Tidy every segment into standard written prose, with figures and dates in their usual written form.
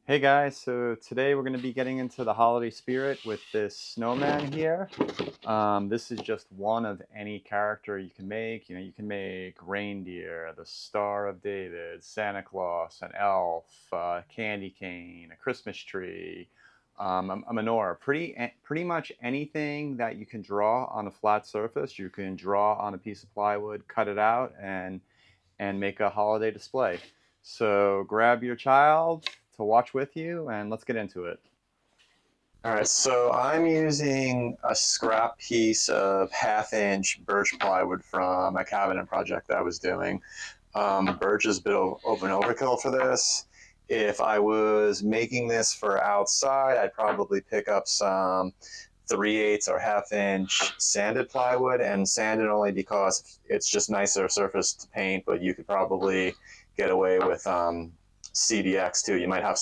Hey guys, so today we're going to be getting into the holiday spirit with this snowman here. This is just one of any character you can make. You can make reindeer, the Star of David, Santa Claus, an elf, a candy cane, a Christmas tree, a menorah. Pretty much anything that you can draw on a flat surface, you can draw on a piece of plywood, cut it out, and make a holiday display. So grab your child to watch with you and let's get into it. All right, so I'm using a scrap piece of half-inch birch plywood from a cabinet project that I was doing. Birch is a bit of an overkill for this. If I was making this for outside, I'd probably pick up some 3/8 or half-inch sanded plywood, and sanded only because it's just nicer surface to paint, but you could probably get away with CDX too. You might have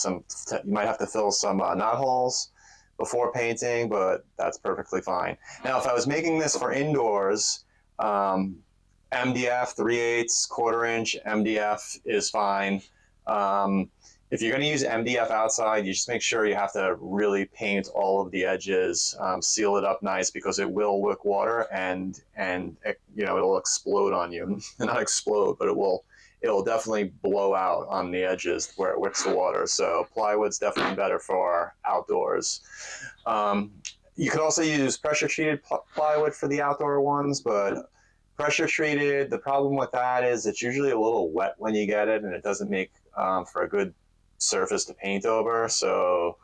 to fill some knot holes before painting, but that's perfectly fine. Now, if I was making this for indoors, MDF 3/8 1/4 inch MDF is fine. If you're going to use MDF outside, you just make sure you have to really paint all of the edges, seal it up nice, because it will wick water and it'll explode on you. Not explode, but it'll definitely blow out on the edges where it wicks the water. So plywood's definitely better for outdoors. You could also use pressure treated plywood for the outdoor ones, but pressure treated, the problem with that is it's usually a little wet when you get it, and it doesn't make for a good surface to paint over. So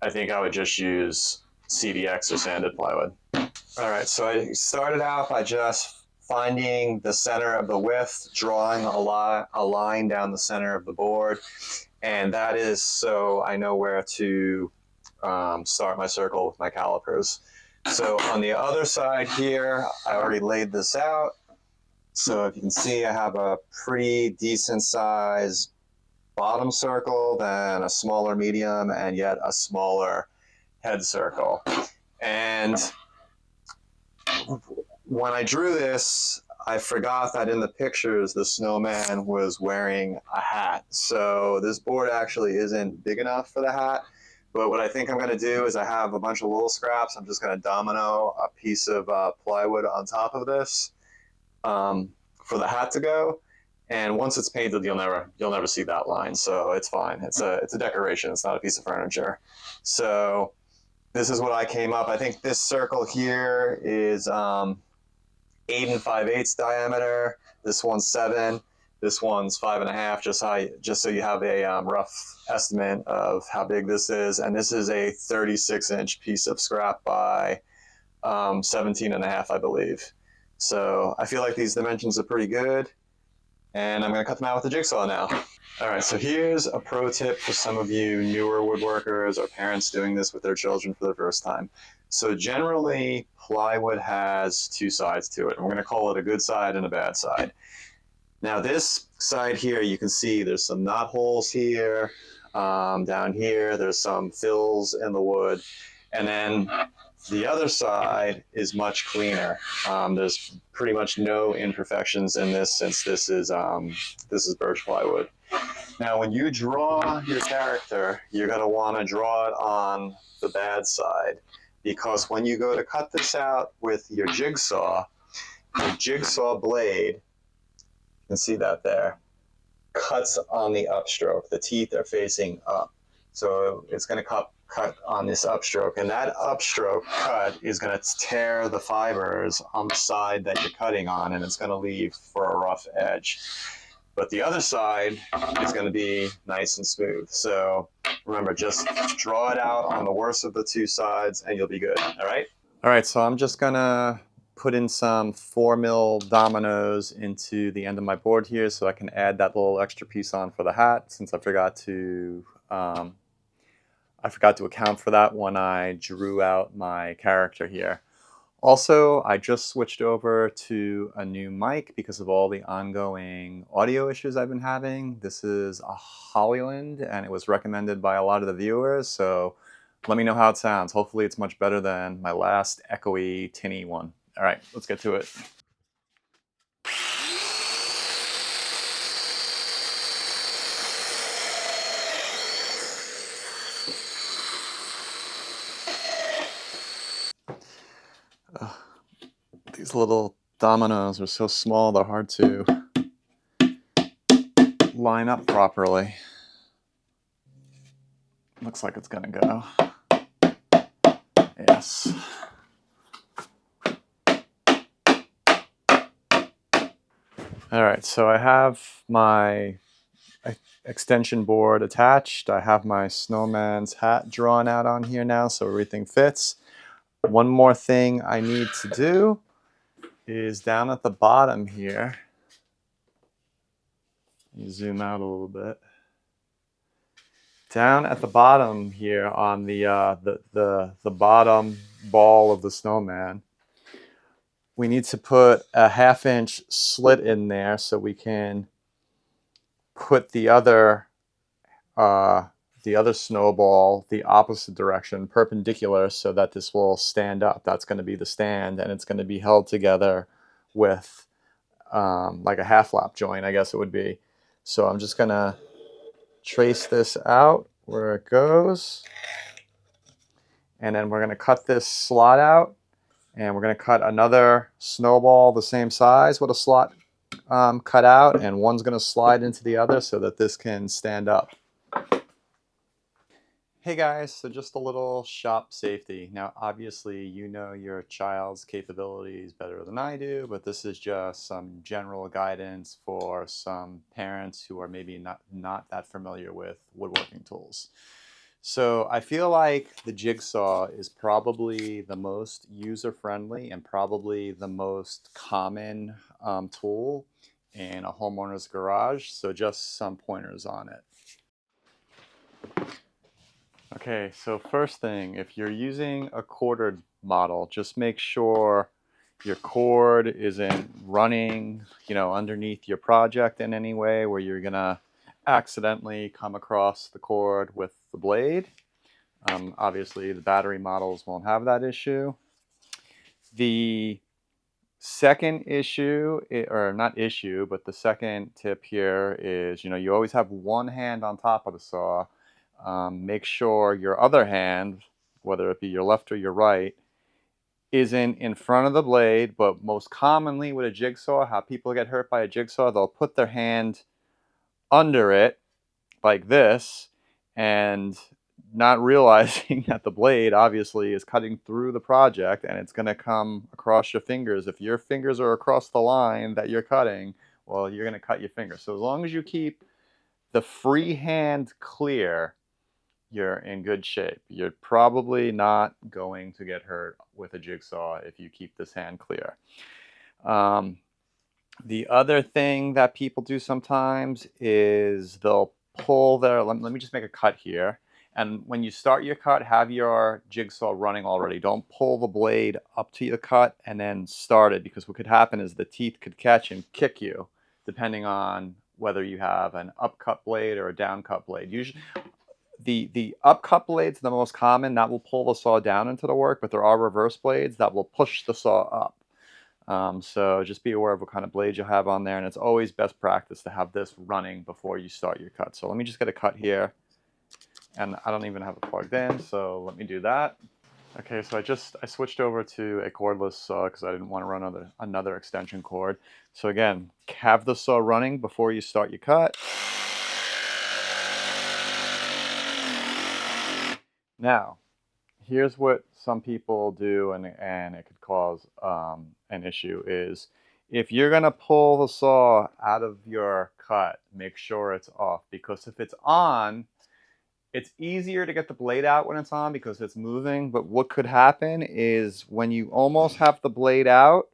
I think I would just use CDX or sanded plywood. All right, so I started out by just finding the center of the width, drawing a line down the center of the board, and that is so I know where to start my circle with my calipers. So on the other side here, I already laid this out. So if you can see, I have a pretty decent size bottom circle, then a smaller medium, and yet a smaller head circle. And when I drew this, I forgot that in the pictures, the snowman was wearing a hat. So this board actually isn't big enough for the hat. But what I think I'm going to do is I have a bunch of little scraps. I'm just going to domino a piece of plywood on top of this for the hat to go. And once it's painted, you'll never see that line. So it's fine. It's a decoration. It's not a piece of furniture. So this is what I came up. I think this circle here is 8 5/8 diameter. This one's 7. This one's 5.5. Just so you have a rough estimate of how big this is. And this is a 36-inch piece of scrap by 17.5, I believe. So I feel like these dimensions are pretty good. And I'm going to cut them out with a jigsaw now. All right, so here's a pro tip for some of you newer woodworkers or parents doing this with their children for the first time. So generally, plywood has two sides to it. We're going to call it a good side and a bad side. Now this side here, you can see there's some knot holes here. Down here, there's some fills in the wood. And then the other side is much cleaner. There's pretty much no imperfections in this, since this is birch plywood. Now, when you draw your character, you're going to want to draw it on the bad side, because when you go to cut this out with your jigsaw blade, you can see that there, cuts on the upstroke. The teeth are facing up. So it's going to cut on this upstroke, and that upstroke cut is going to tear the fibers on the side that you're cutting on, and it's going to leave for a rough edge. But the other side is going to be nice and smooth. So remember, just draw it out on the worst of the two sides and you'll be good. All right? All right, so I'm just going to put in some 4mm dominoes into the end of my board here so I can add that little extra piece on for the hat, since I forgot to account for that when I drew out my character here. Also, I just switched over to a new mic because of all the ongoing audio issues I've been having. This is a Hollyland, and it was recommended by a lot of the viewers, so let me know how it sounds. Hopefully it's much better than my last echoey, tinny one. All right, let's get to it. These little dominoes are so small, they're hard to line up properly. Looks like it's gonna go. Yes. All right, so I have my extension board attached. I have my snowman's hat drawn out on here now, so everything fits. One more thing I need to do is down at the bottom here. You zoom out a little bit. Down at the bottom here on the bottom ball of the snowman, we need to put a 1/2-inch slit in there so we can put the other snowball the opposite direction, perpendicular, so that this will stand up. That's going to be the stand, and it's going to be held together with like a half lap joint, I guess it would be. So I'm just going to trace this out where it goes, and then we're going to cut this slot out, and we're going to cut another snowball the same size with a slot cut out, and one's going to slide into the other so that this can stand up. Hey guys, so just a little shop safety. Now obviously you know your child's capabilities better than I do, but this is just some general guidance for some parents who are maybe not that familiar with woodworking tools. So I feel like the jigsaw is probably the most user-friendly and probably the most common tool in a homeowner's garage. So just some pointers on it. Okay, so first thing, if you're using a corded model, just make sure your cord isn't running, underneath your project in any way where you're gonna accidentally come across the cord with the blade. Obviously, the battery models won't have that issue. The second issue, or not issue, but the second tip here is, you always have one hand on top of the saw. Make sure your other hand, whether it be your left or your right, isn't in front of the blade. But most commonly with a jigsaw, how people get hurt by a jigsaw, they'll put their hand under it like this and not realizing that the blade obviously is cutting through the project and it's going to come across your fingers. If your fingers are across the line that you're cutting, well, you're going to cut your fingers. So as long as you keep the free hand clear, you're in good shape. You're probably not going to get hurt with a jigsaw if you keep this hand clear. The other thing that people do sometimes is they'll pull their, let me just make a cut here. And when you start your cut, have your jigsaw running already. Don't pull the blade up to your cut and then start it, because what could happen is the teeth could catch and kick you, depending on whether you have an upcut blade or a downcut blade. Usually, the upcut blades are the most common. That will pull the saw down into the work, but there are reverse blades that will push the saw up. So just be aware of what kind of blade you have on there, and it's always best practice to have this running before you start your cut. So let me just get a cut here, and I don't even have it plugged in, so let me do that. Okay, so I switched over to a cordless saw because I didn't want to run another extension cord. So again, have the saw running before you start your cut. Now, here's what some people do, and it could cause an issue, is if you're going to pull the saw out of your cut, make sure it's off, because if it's on, it's easier to get the blade out when it's on because it's moving. But what could happen is when you almost have the blade out,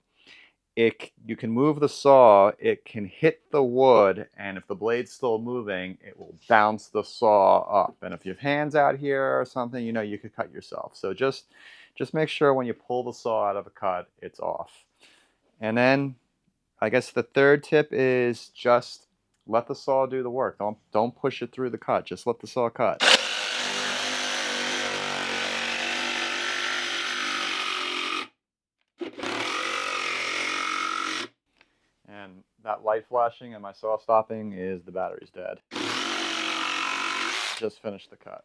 you can move the saw, it can hit the wood, and if the blade's still moving, it will bounce the saw up. And if you have hands out here or something, you could cut yourself. So just make sure when you pull the saw out of a cut, it's off. And then I guess the third tip is just let the saw do the work. Don't push it through the cut. Just let the saw cut. And that light flashing and my saw stopping is the battery's dead. Just finished the cut.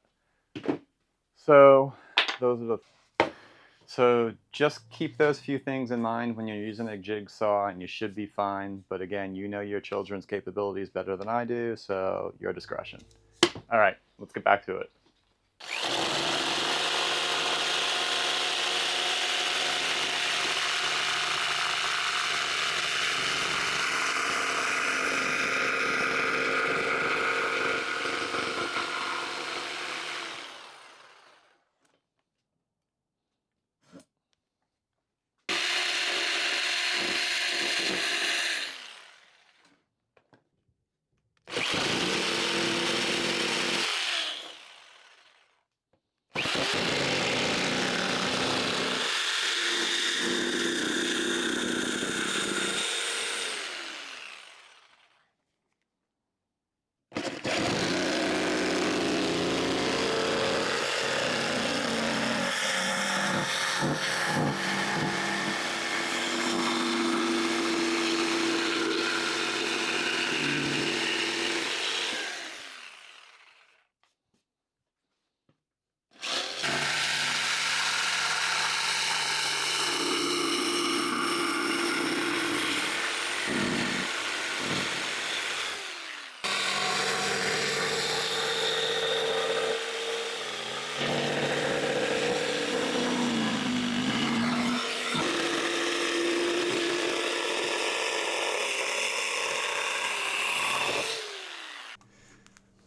So those are So just keep those few things in mind when you're using a jigsaw and you should be fine. But again, you know your children's capabilities better than I do, so your discretion. All right, let's get back to it.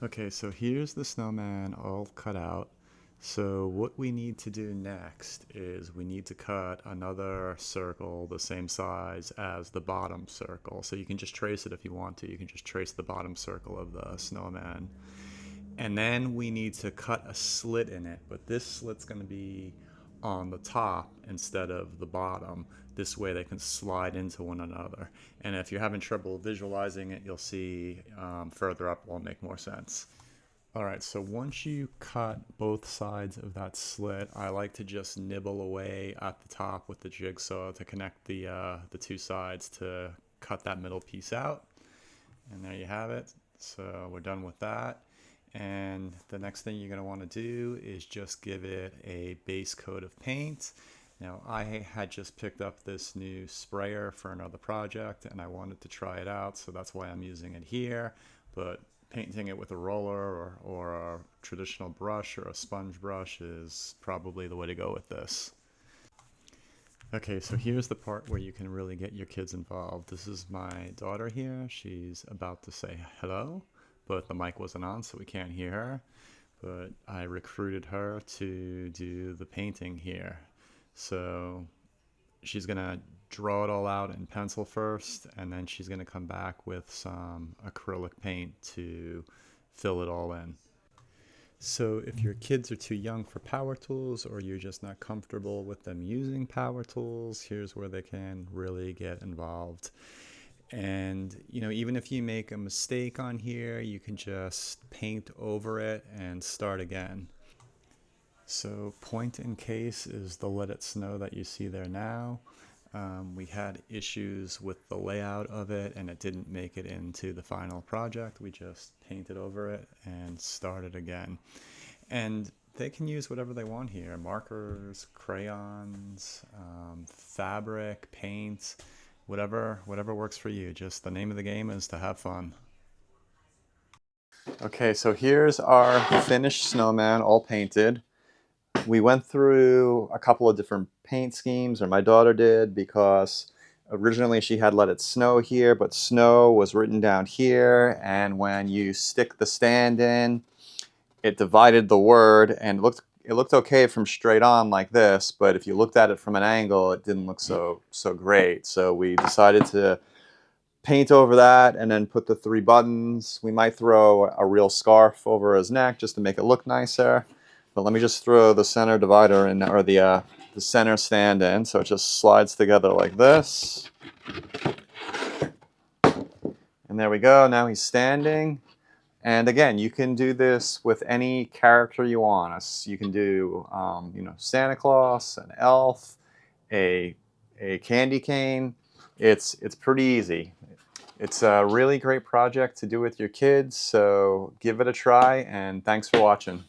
Okay, so here's the snowman all cut out. So what we need to do next is we need to cut another circle the same size as the bottom circle. So you can just trace it if you want to. You can just trace the bottom circle of the snowman. And then we need to cut a slit in it, but this slit's going to be on the top instead of the bottom. This way they can slide into one another. And if you're having trouble visualizing it, you'll see further up will make more sense. All right, so once you cut both sides of that slit, I like to just nibble away at the top with the jigsaw to connect the two sides to cut that middle piece out. And there you have it. So we're done with that. And the next thing you're going to want to do is just give it a base coat of paint. Now I had just picked up this new sprayer for another project and I wanted to try it out, so that's why I'm using it here. But painting it with a roller or a traditional brush or a sponge brush is probably the way to go with this. Okay, so here's the part where you can really get your kids involved. This is my daughter here. She's about to say hello, but the mic wasn't on, so we can't hear her. But I recruited her to do the painting here. So she's gonna draw it all out in pencil first, and then she's gonna come back with some acrylic paint to fill it all in. So if your kids are too young for power tools or you're just not comfortable with them using power tools, here's where they can really get involved. And even if you make a mistake on here, you can just paint over it and start again. So point in case is the Let It Snow that you see there now. We had issues with the layout of it and it didn't make it into the final project. We just painted over it and started again. And they can use whatever they want here: markers, crayons, fabric, paint, whatever works for you. Just the name of the game is to have fun. Okay, so here's our finished snowman all painted. We went through a couple of different paint schemes, or my daughter did, because originally she had Let It Snow here, but snow was written down here, and when you stick the stand in, it divided the word, and it looked okay from straight on like this, but if you looked at it from an angle, it didn't look so great. So we decided to paint over that and then put the 3 buttons. We might throw a real scarf over his neck just to make it look nicer. But let me just throw the center divider in, or the center stand in, so it just slides together like this. And there we go. Now he's standing. And again, you can do this with any character you want. You can do, Santa Claus, an elf, a candy cane. It's pretty easy. It's a really great project to do with your kids, so give it a try, and thanks for watching.